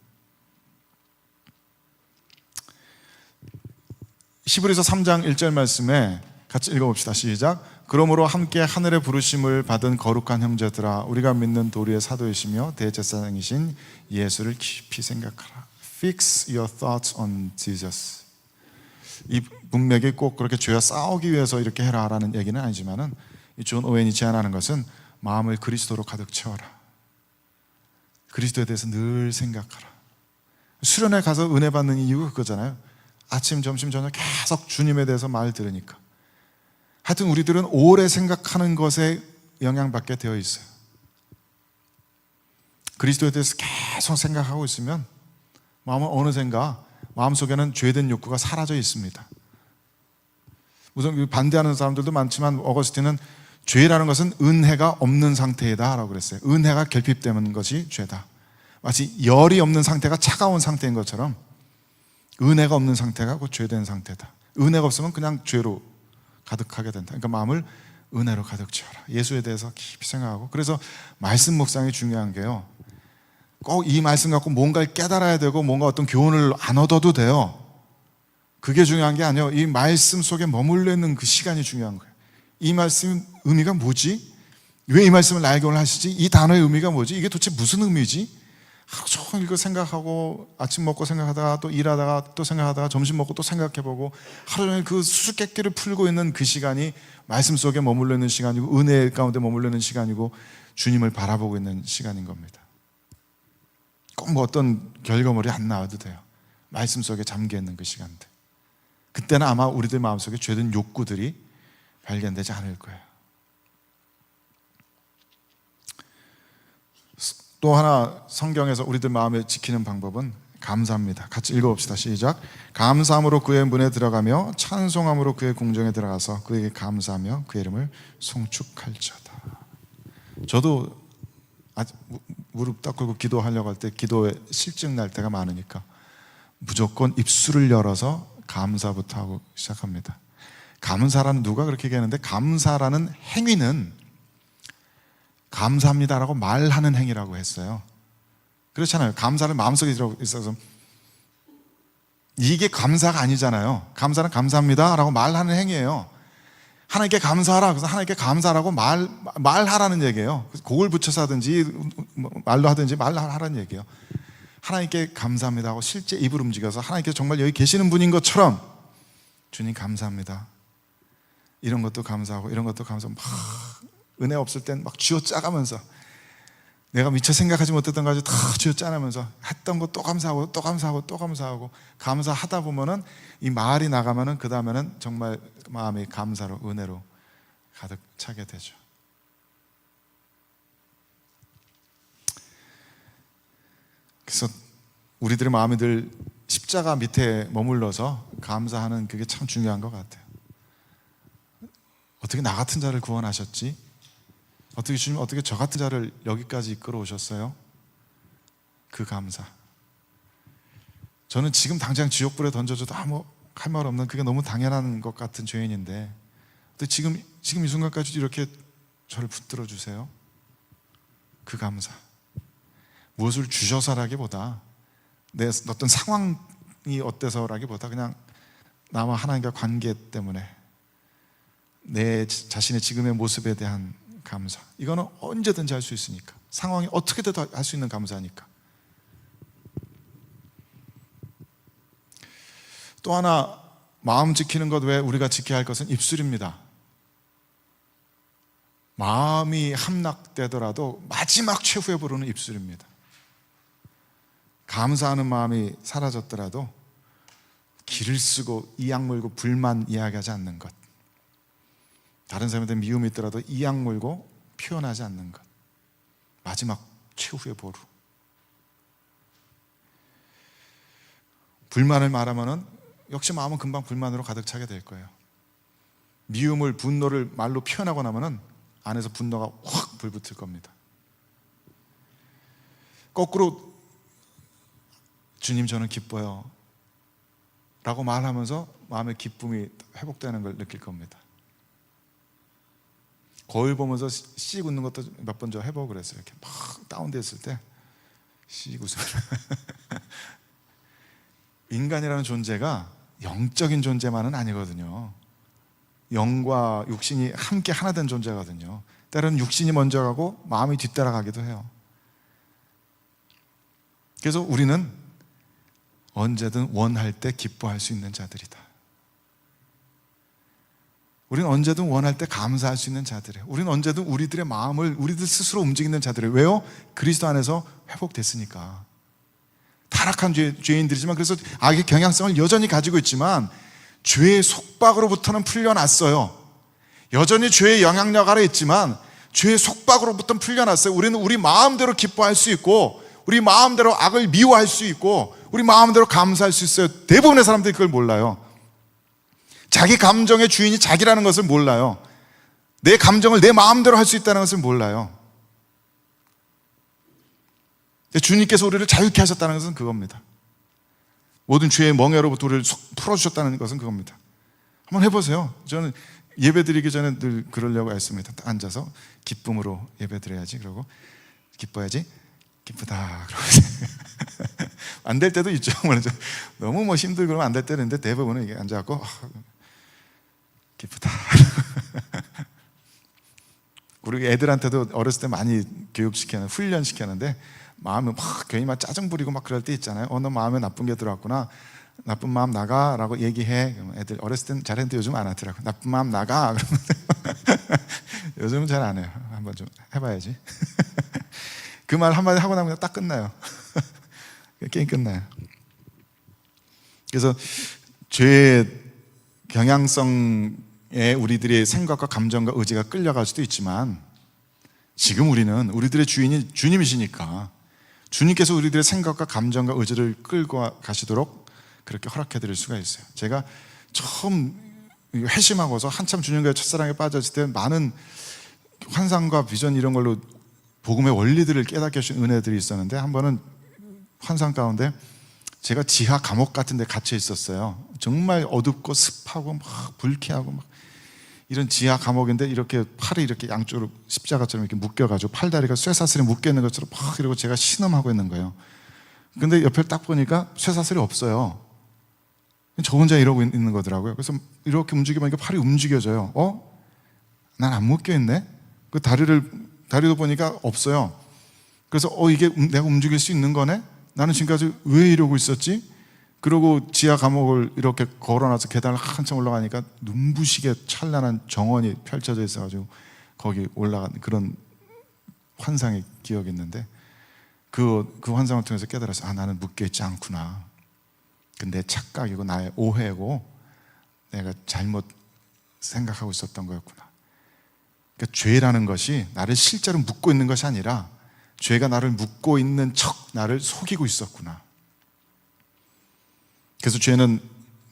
히브리서 3장 1절 말씀에 같이 읽어봅시다. 시작. 그러므로 함께 하늘의 부르심을 받은 거룩한 형제들아, 우리가 믿는 도리의 사도이시며 대제사장이신 예수를 깊이 생각하라. Fix your thoughts on Jesus. 이 문맥이 꼭 그렇게 죄와 싸우기 위해서 이렇게 해라라는 얘기는 아니지만은 이 존 오웬이 제안하는 것은 마음을 그리스도로 가득 채워라. 그리스도에 대해서 늘 생각하라. 수련회 가서 은혜 받는 이유가 그거잖아요. 아침, 점심, 저녁 계속 주님에 대해서 말 들으니까. 하여튼 우리들은 오래 생각하는 것에 영향받게 되어 있어요. 그리스도에 대해서 계속 생각하고 있으면 마음은 어느샌가 마음속에는 죄된 욕구가 사라져 있습니다. 우선 반대하는 사람들도 많지만 어거스틴은 죄라는 것은 은혜가 없는 상태이다 라고 그랬어요. 은혜가 결핍되는 것이 죄다. 마치 열이 없는 상태가 차가운 상태인 것처럼 은혜가 없는 상태가 그 죄된 상태다. 은혜가 없으면 그냥 죄로 가득하게 된다. 그러니까 마음을 은혜로 가득 채워라. 예수에 대해서 깊이 생각하고. 그래서 말씀 묵상이 중요한 게요, 꼭 이 말씀 갖고 뭔가를 깨달아야 되고 뭔가 어떤 교훈을 안 얻어도 돼요. 그게 중요한 게 아니에요. 이 말씀 속에 머물러 있는 그 시간이 중요한 거예요. 이 말씀 의미가 뭐지? 왜 이 말씀을 나에게 오늘 하시지? 이 단어의 의미가 뭐지? 이게 도대체 무슨 의미지? 하루 종일 이거 생각하고 아침 먹고 생각하다가 또 일하다가 또 생각하다가 점심 먹고 또 생각해보고 하루 종일 그 수수께끼를 풀고 있는 그 시간이 말씀 속에 머물러 있는 시간이고 은혜 가운데 머물러 있는 시간이고 주님을 바라보고 있는 시간인 겁니다. 꼭 뭐 어떤 결과물이 안 나와도 돼요. 말씀 속에 잠겨 있는 그 시간들. 그때는 아마 우리들 마음속에 죄된 욕구들이 발견되지 않을 거예요. 또 하나 성경에서 우리들 마음에 지키는 방법은 감사입니다. 같이 읽어봅시다. 시작. 감사함으로 그의 문에 들어가며 찬송함으로 그의 궁정에 들어가서 그에게 감사하며 그의 이름을 송축할지어다. 저도 무릎 딱 꿇고 기도하려고 할 때 기도에 실증 날 때가 많으니까 무조건 입술을 열어서 감사부터 하고 시작합니다. 감사라는, 누가 그렇게 얘기하는데 감사라는 행위는 감사합니다라고 말하는 행위라고 했어요. 그렇잖아요. 감사를 마음속에 들어 있어서 이게 감사가 아니잖아요. 감사는 감사합니다라고 말하는 행위예요. 하나님께 감사하라. 그래서 하나님께 감사라고 말하라는 얘기예요. 곡을 붙여서 하든지 말로 하든지 말하라는 얘기예요. 하나님께 감사합니다 하고 실제 입을 움직여서 하나님께서 정말 여기 계시는 분인 것처럼 주님 감사합니다. 이런 것도 감사하고 이런 것도 감사하고 막 은혜 없을 땐 막 쥐어짜가면서 내가 미처 생각하지 못했던 것까지 다 쥐어짜내면서 했던 거 또 감사하고 또 감사하고 또 감사하고 감사하다 보면은 이 말이 나가면은 그 다음에는 정말 마음이 감사로 은혜로 가득 차게 되죠. 그래서 우리들의 마음이 늘 십자가 밑에 머물러서 감사하는 그게 참 중요한 것 같아요. 어떻게 나 같은 자를 구원하셨지? 어떻게 주님, 어떻게 저 같은 자를 여기까지 이끌어 오셨어요? 그 감사. 저는 지금 당장 지옥불에 던져줘도 아무 할 말 없는, 그게 너무 당연한 것 같은 죄인인데 근데 지금 이 순간까지도 이렇게 저를 붙들어 주세요. 그 감사. 무엇을 주셔서라기보다 내 어떤 상황이 어때서라기보다 그냥 나와 하나님과 관계 때문에 내 자신의 지금의 모습에 대한 감사. 이거는 언제든지 할 수 있으니까, 상황이 어떻게든 할 수 있는 감사니까. 또 하나 마음 지키는 것 외에 우리가 지켜야 할 것은 입술입니다. 마음이 함락되더라도 마지막 최후에 부르는 입술입니다. 감사하는 마음이 사라졌더라도 기를 쓰고 이악 물고 불만 이야기하지 않는 것, 다른 사람한테 미움이 있더라도 이악 물고 표현하지 않는 것, 마지막 최후의 보루. 불만을 말하면은 역시 마음은 금방 불만으로 가득 차게 될 거예요. 미움을, 분노를 말로 표현하고 나면은 안에서 분노가 확 불붙을 겁니다. 거꾸로 주님 저는 기뻐요 라고 말하면서 마음의 기쁨이 회복되는 걸 느낄 겁니다. 거울 보면서 씩 웃는 것도 몇 번 저 해보고 그랬어요. 이렇게 막 다운되어 있을 때 웃음. 인간이라는 존재가 영적인 존재만은 아니거든요. 영과 육신이 함께 하나 된 존재거든요. 때로는 육신이 먼저 가고 마음이 뒤따라가기도 해요. 그래서 우리는 언제든 원할 때 기뻐할 수 있는 자들이다. 우리는 언제든 원할 때 감사할 수 있는 자들이에요. 우리는 언제든 우리들의 마음을 우리들 스스로 움직이는 자들이에요. 왜요? 그리스도 안에서 회복됐으니까. 타락한 죄인들이지만, 그래서 악의 경향성을 여전히 가지고 있지만 죄의 속박으로부터는 풀려났어요. 여전히 죄의 영향력 아래 있지만 죄의 속박으로부터는 풀려났어요. 우리는 우리 마음대로 기뻐할 수 있고, 우리 마음대로 악을 미워할 수 있고, 우리 마음대로 감사할 수 있어요. 대부분의 사람들이 그걸 몰라요. 자기 감정의 주인이 자기라는 것을 몰라요. 내 감정을 내 마음대로 할 수 있다는 것을 몰라요. 주님께서 우리를 자유케 하셨다는 것은 그겁니다. 모든 죄의 멍에로부터 우리를 풀어주셨다는 것은 그겁니다. 한번 해보세요. 저는 예배 드리기 전에 늘 그러려고 했습니다. 딱 앉아서 기쁨으로 예배 드려야지. 그러고 기뻐야지. 기쁘다. 안 될 때도 있죠. 너무 뭐 힘들고 그러면 안 될 때는 있는데, 대부분은 이게 앉아갖고 기쁘다. 우리 애들한테도 어렸을 때 많이 훈련시켰는데, 마음이 막 괜히 막 짜증 부리고 막 그럴 때 있잖아요. 너 마음에 나쁜 게 들어왔구나. 나쁜 마음 나가 라고 얘기해. 애들 어렸을 땐 잘했는데 요즘 안 하더라고. 나쁜 마음 나가. 요즘은 잘 안 해요. 한번 좀 해봐야지. 그 말 한마디 하고 나면 딱 끝나요. 게임 끝나요. 그래서 죄의 경향성에 우리들의 생각과 감정과 의지가 끌려갈 수도 있지만, 지금 우리는 우리들의 주인이 주님이시니까 주님께서 우리들의 생각과 감정과 의지를 끌고 가시도록 그렇게 허락해 드릴 수가 있어요. 제가 처음 회심하고서 한참 주님과의 첫사랑에 빠졌을 때 많은 환상과 비전 이런 걸로 복음의 원리들을 깨닫게 하신 은혜들이 있었는데, 한 번은 환상 가운데 제가 지하 감옥 같은 데 갇혀 있었어요. 정말 어둡고 습하고 막 불쾌하고 막 이런 지하 감옥인데, 이렇게 팔이 이렇게 양쪽으로 십자가처럼 이렇게 묶여가지고 팔다리가 쇠사슬에 묶여 있는 것처럼 막 이러고 제가 신음하고 있는 거예요. 근데 옆에 딱 보니까 쇠사슬이 없어요. 저 혼자 이러고 있는 거더라고요. 그래서 이렇게 움직이면 팔이 움직여져요. 난 안 묶여 있네. 그 다리도 보니까 없어요. 그래서 이게 내가 움직일 수 있는 거네? 나는 지금까지 왜 이러고 있었지? 그러고 지하 감옥을 이렇게 걸어놔서 계단을 한참 올라가니까 눈부시게 찬란한 정원이 펼쳐져 있어가지고 거기 올라간 그런 환상의 기억이 있는데, 그 환상을 통해서 깨달았어요. 나는 묶여있지 않구나. 내 착각이고 나의 오해고 내가 잘못 생각하고 있었던 거였구나. 그러니까 죄라는 것이 나를 실제로 묶고 있는 것이 아니라, 죄가 나를 묶고 있는 척 나를 속이고 있었구나. 그래서 죄는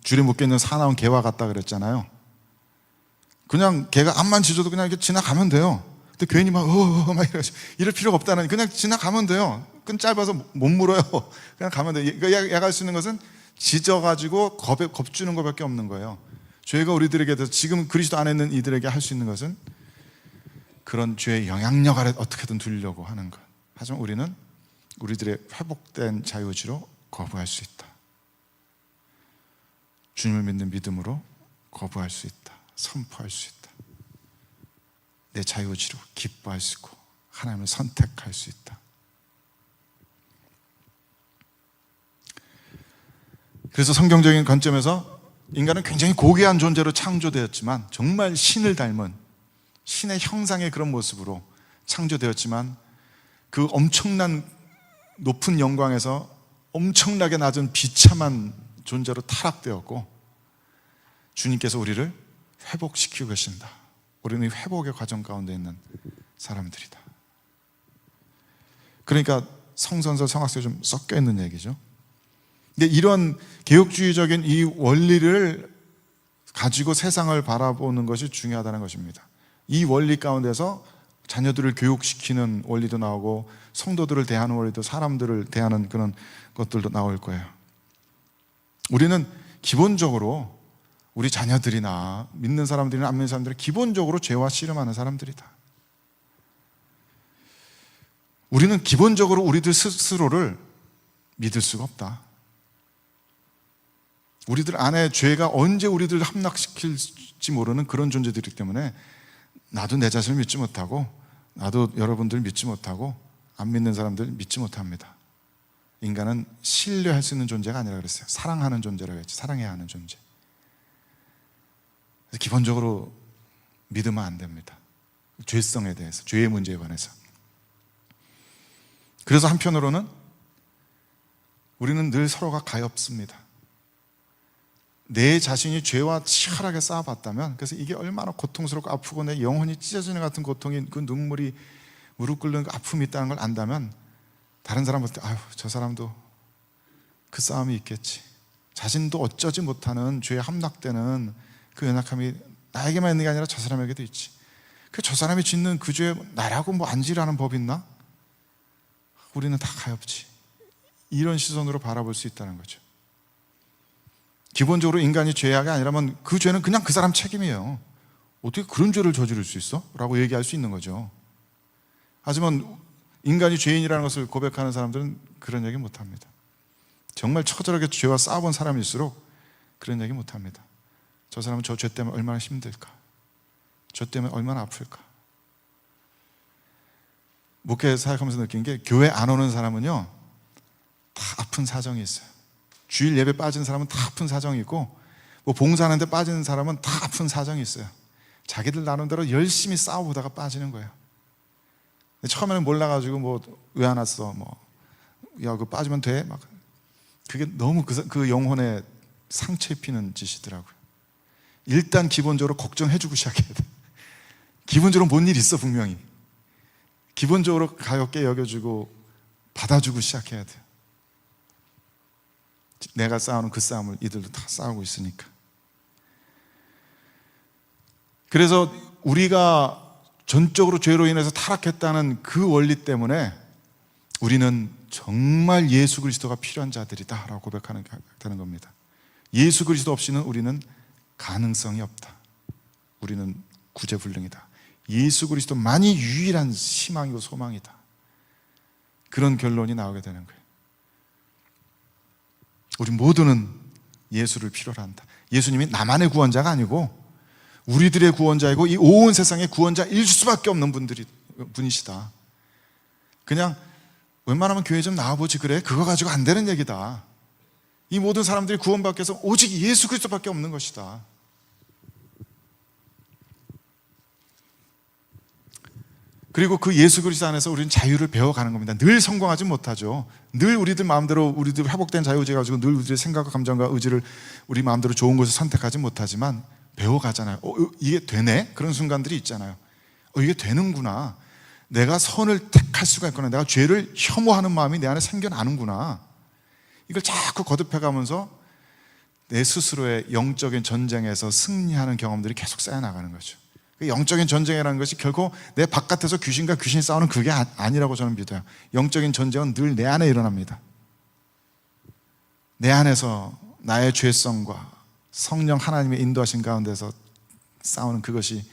줄에 묶여있는 사나운 개와 같다 그랬잖아요. 그냥 개가 앞만 짖어도 그냥 이렇게 지나가면 돼요. 근데 괜히 막 이럴 필요가 없다는, 그냥 지나가면 돼요. 끈 짧아서 못 물어요. 그냥 가면 돼요. 얘가 할 수 있는 것은 짖어가지고 겁주는 것밖에 없는 거예요. 죄가 우리들에게, 지금 그리스도 안에 있는 이들에게 할 수 있는 것은 그런 죄의 영향력 아래 어떻게든 두려고 하는 것. 하지만 우리는 우리들의 회복된 자유의지로 거부할 수 있다. 주님을 믿는 믿음으로 거부할 수 있다. 선포할 수 있다. 내 자유의지로 기뻐할 수 있고 하나님을 선택할 수 있다. 그래서 성경적인 관점에서 인간은 굉장히 고귀한 존재로 창조되었지만, 정말 신을 닮은 신의 형상의 그런 모습으로 창조되었지만, 그 엄청난 높은 영광에서 엄청나게 낮은 비참한 존재로 타락되었고, 주님께서 우리를 회복시키고 계신다. 우리는 이 회복의 과정 가운데 있는 사람들이다. 그러니까 성선설, 성악설이 좀 섞여 있는 얘기죠. 근데 이런 개혁주의적인 이 원리를 가지고 세상을 바라보는 것이 중요하다는 것입니다. 이 원리 가운데서 자녀들을 교육시키는 원리도 나오고, 성도들을 대하는 원리도, 사람들을 대하는 그런 것들도 나올 거예요. 우리는 기본적으로 우리 자녀들이나 믿는 사람들이나 안 믿는 사람들은 기본적으로 죄와 씨름하는 사람들이다. 우리는 기본적으로 우리들 스스로를 믿을 수가 없다. 우리들 안에 죄가 언제 우리들을 함락시킬지 모르는 그런 존재들이기 때문에 나도 내 자신을 믿지 못하고, 나도 여러분들 믿지 못하고, 안 믿는 사람들 믿지 못합니다. 인간은 신뢰할 수 있는 존재가 아니라 그랬어요. 사랑하는 존재라고 했지. 사랑해야 하는 존재. 그래서 기본적으로 믿으면 안 됩니다. 죄성에 대해서, 죄의 문제에 관해서. 그래서 한편으로는 우리는 늘 서로가 가엾습니다. 내 자신이 죄와 치열하게 싸워봤다면, 그래서 이게 얼마나 고통스럽고 아프고 내 영혼이 찢어지는 같은 고통이, 그 눈물이 무릎 꿇는 그 아픔이 있다는 걸 안다면, 다른 사람 볼 때 아유, 저 사람도 그 싸움이 있겠지. 자신도 어쩌지 못하는 죄에 함락되는 그 연약함이 나에게만 있는 게 아니라 저 사람에게도 있지. 저 사람이 짓는 그 죄에 나라고 뭐 안지라는 법 있나? 우리는 다 가엾지. 이런 시선으로 바라볼 수 있다는 거죠. 기본적으로 인간이 죄악이 아니라면 그 죄는 그냥 그 사람 책임이에요. 어떻게 그런 죄를 저지를 수 있어? 라고 얘기할 수 있는 거죠. 하지만 인간이 죄인이라는 것을 고백하는 사람들은 그런 얘기 못합니다. 정말 처절하게 죄와 싸워본 사람일수록 그런 얘기 못합니다. 저 사람은 저 죄 때문에 얼마나 힘들까? 저 때문에 얼마나 아플까? 목회 사역하면서 느낀 게, 교회 안 오는 사람은요 다 아픈 사정이 있어요. 주일 예배 빠진 사람은 다 아픈 사정이 있고, 뭐 봉사하는데 빠지는 사람은 다 아픈 사정이 있어요. 자기들 나름대로 열심히 싸워보다가 빠지는 거예요. 처음에는 몰라가지고 뭐 왜 안 왔어? 뭐 야, 그거 빠지면 돼? 막 그게 너무 그 영혼에 상처 입히는 짓이더라고요. 일단 기본적으로 걱정해주고 시작해야 돼. 기본적으로 뭔 일 있어 분명히. 기본적으로 가볍게 여겨주고 받아주고 시작해야 돼요. 내가 싸우는 그 싸움을 이들도 다 싸우고 있으니까. 그래서 우리가 전적으로 죄로 인해서 타락했다는 그 원리 때문에 우리는 정말 예수 그리스도가 필요한 자들이다 라고 고백하는 겁니다. 예수 그리스도 없이는 우리는 가능성이 없다. 우리는 구제불능이다. 예수 그리스도만이 유일한 희망이고 소망이다. 그런 결론이 나오게 되는 거예요. 우리 모두는 예수를 필요로 한다. 예수님이 나만의 구원자가 아니고 우리들의 구원자이고 이 온 세상의 구원자일 수밖에 없는 분이시다. 그냥 웬만하면 교회 좀 나와보지 그래? 그거 가지고 안 되는 얘기다. 이 모든 사람들이 구원받기 위해서 오직 예수 그리스도밖에 없는 것이다. 그리고 그 예수 그리스도 안에서 우리는 자유를 배워가는 겁니다. 늘 성공하지 못하죠. 늘 우리들 마음대로, 우리들 회복된 자유의지 가지고 늘 우리의 생각과 감정과 의지를 우리 마음대로 좋은 것을 선택하지 못하지만 배워가잖아요. 이게 되네? 그런 순간들이 있잖아요. 이게 되는구나. 내가 선을 택할 수가 있구나. 내가 죄를 혐오하는 마음이 내 안에 생겨나는구나. 이걸 자꾸 거듭해가면서 내 스스로의 영적인 전쟁에서 승리하는 경험들이 계속 쌓여나가는 거죠. 영적인 전쟁이라는 것이 결코 내 바깥에서 귀신과 귀신이 싸우는 그게 아니라고 저는 믿어요. 영적인 전쟁은 늘 내 안에 일어납니다. 내 안에서 나의 죄성과 성령 하나님의 인도하신 가운데서 싸우는 그것이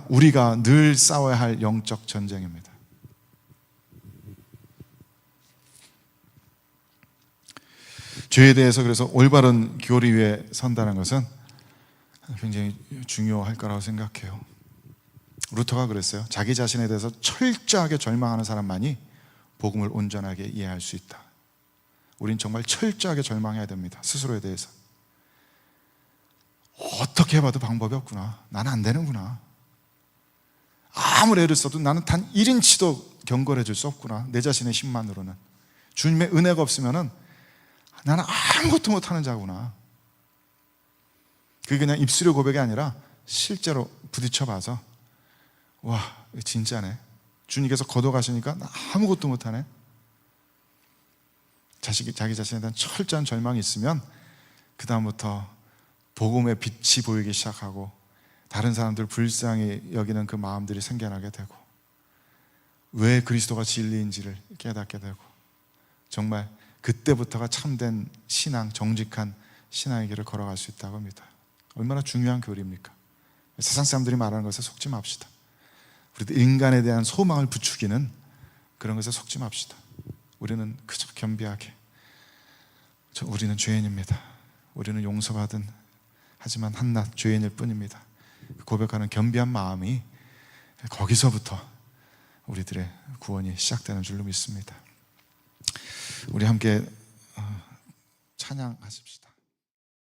우리가 늘 싸워야 할 영적 전쟁입니다. 죄에 대해서 그래서 올바른 교리 위에 선다는 것은 굉장히 중요할 거라고 생각해요. 루터가 그랬어요. 자기 자신에 대해서 철저하게 절망하는 사람만이 복음을 온전하게 이해할 수 있다. 우린 정말 철저하게 절망해야 됩니다. 스스로에 대해서. 어떻게 해봐도 방법이 없구나. 나는 안 되는구나. 아무리 애를 써도 나는 단 1인치도 경건해 줄 수 없구나. 내 자신의 힘만으로는. 주님의 은혜가 없으면 나는 아무것도 못하는 자구나. 그게 그냥 입술의 고백이 아니라 실제로 부딪혀봐서 와, 진짜네. 주님께서 걷어가시니까 나 아무것도 못하네. 자기 자신에 대한 철저한 절망이 있으면 그 다음부터 복음의 빛이 보이기 시작하고 다른 사람들 불쌍히 여기는 그 마음들이 생겨나게 되고 왜 그리스도가 진리인지를 깨닫게 되고 정말 그때부터가 참된 신앙, 정직한 신앙의 길을 걸어갈 수 있다고 합니다. 얼마나 중요한 교리입니까? 세상 사람들이 말하는 것에 속지 맙시다. 우리도 인간에 대한 소망을 부추기는 그런 것에 속지 맙시다. 우리는 그저 겸비하게, 우리는 죄인입니다. 우리는 용서받은 하지만 한낱 죄인일 뿐입니다. 고백하는 겸비한 마음이 거기서부터 우리들의 구원이 시작되는 줄로 믿습니다. 우리 함께 찬양하십시다.